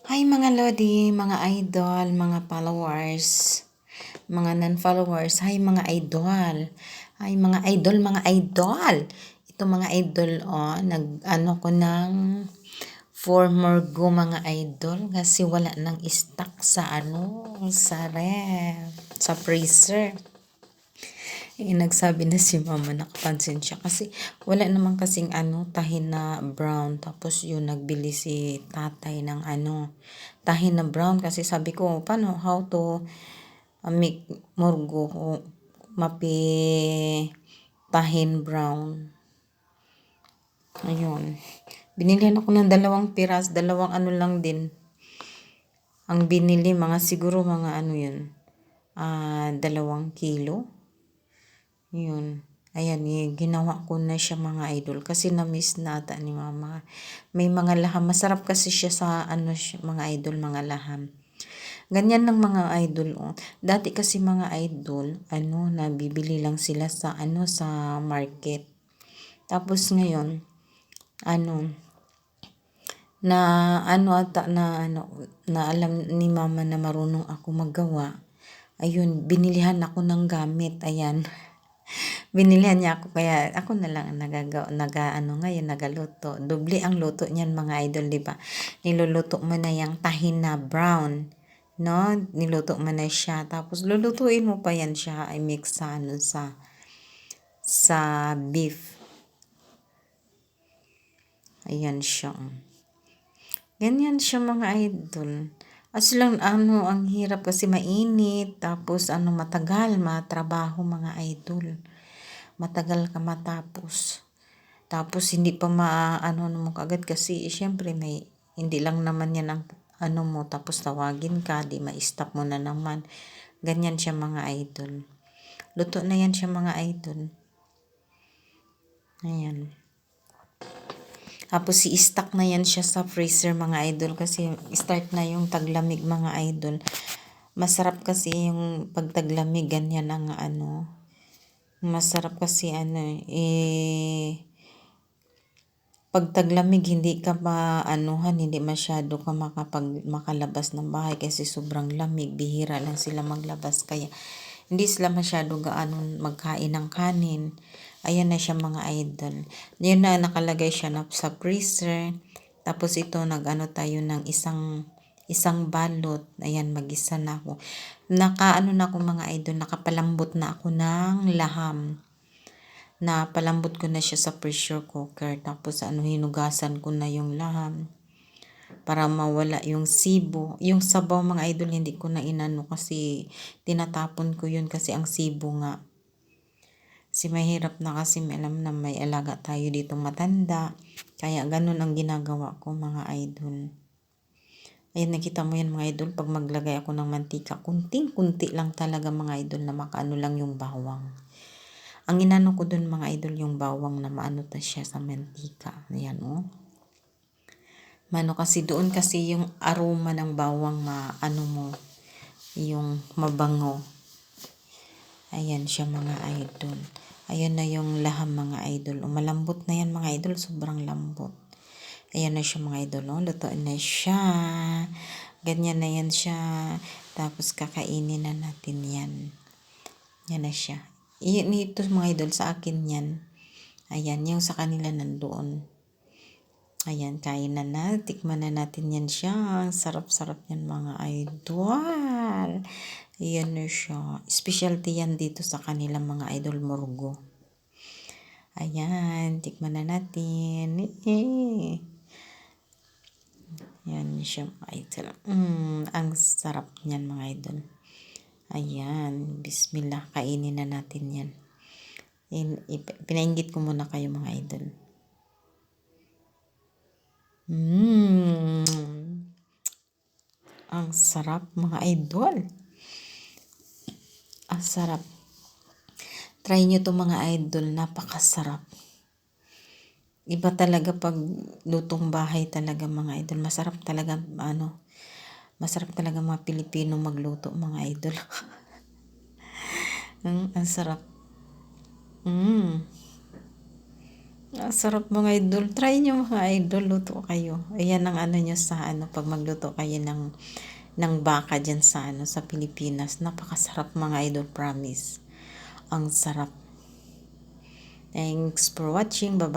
Hi mga lodi, mga idol, mga followers, mga non-followers, hi mga idol. Hi mga idol, mga idol. Ito mga idol, nag-ano ko ng for more go mga idol kasi wala nang stock sa sa ref, sa freezer. Nagsabi na si mama, nakapansin siya kasi wala naman kasing tahin na brown, tapos yun nagbili si tatay ng tahin na brown kasi sabi ko paano how to make murgo mapi tahin brown. Ayun, binilihan ako ng dalawang lang din ang binili, mga siguro mga yun, 2 kilo. Yun. Ayan, ginawa ko na siya mga idol kasi na-miss nata ni mama. May mga laham. Masarap kasi siya sa mga idol, mga laham. Ganyan ng mga idol. Oh. Dati kasi mga idol, nabibili lang sila sa sa market. Tapos ngayon, na na alam ni mama na marunong ako maggawa. Ayun, binilihan ako ng gamit. Ayan. Binilihan niya ako kaya ako na lang ang ngayon nagaluto. Doble ang luto niyan mga idol, di ba? Niluluto mo na yung tahin na brown, no? Niluto mo na siya tapos lulutuin mo pa yan siya ay mix sa sa beef. Ayan siya. Ganyan siya mga idol. As lang ang hirap kasi mainit tapos matagal matrabaho mga idol. Matagal ka matapos. Tapos hindi pa mo kagad kasi syempre may hindi lang naman yan ang mo tapos tawagin ka, di ma-stop mo na naman. Ganyan siya mga idol. Luto na yan siya mga idol. Ayan. Tapos i-stock na yan siya sa freezer mga idol kasi start na yung taglamig mga idol. Masarap kasi yung pagtaglamig ganyan ang masarap kasi pag taglamig hindi ka hindi masyado ka makalabas ng bahay kasi sobrang lamig, bihira lang sila maglabas kaya hindi sila masyado magkain ng kanin. Ayan na siya mga idol. Yun na nakalagay siya sa freezer. Tapos ito tayo ng isang balot. Ayan, magisa na ako. Na ako mga idol, nakapalambot na ako ng laham. Napalambot ko na siya sa pressure cooker. Tapos hinugasan ko na yung laham para mawala yung sibo. Yung sabaw mga idol hindi ko na kasi tinatapon ko yun kasi ang sibo nga. Kasi mahirap na kasi alam na may alaga tayo dito matanda. Kaya ganun ang ginagawa ko mga idol. Ayan, nakita mo yan mga idol, pag maglagay ako ng mantika, kunting-kunti lang talaga mga idol na makaano lang yung bawang. Ang inano ko dun mga idol yung bawang na maano ta siya sa mantika. Ayan Mano kasi doon kasi yung aroma ng bawang yung mabango. Ayan siya mga idol. Ayan na yung laham mga idol. Malambot na yan mga idol, sobrang lambot. Ayan na siya mga idol. Luto na siya. Ganyan na yan siya. Tapos kakainin na natin yan. Yan na siya. Ito mga idol sa akin yan. Ayan, yung sa kanila nandoon. Ayan, kain na tikman na natin yan siya. Sarap-sarap yan mga idol. Ayan na siya. Specialty yan dito sa kanila mga idol murgo. Ayan, tikman na natin. Ayan siya mga idol. Ang sarap niyan mga idol. Ayan, bismillah, kainin na natin yan. Pinainggit ko muna kayo mga idol. Ang sarap mga idol. Ang sarap. Try nyo to mga idol. Napakasarap. Iba talaga pag lutong bahay talaga mga idol. Masarap talaga masarap talaga mga Pilipino magluto mga idol. Ang sarap. Sarap mga idol. Try nyo mga idol, luto kayo. Ayan ang ano nyo sa ano, pag magluto kayo ng baka dyan sa ano, sa Pilipinas. Napakasarap mga idol, promise. Ang sarap. Thanks for watching. Bye.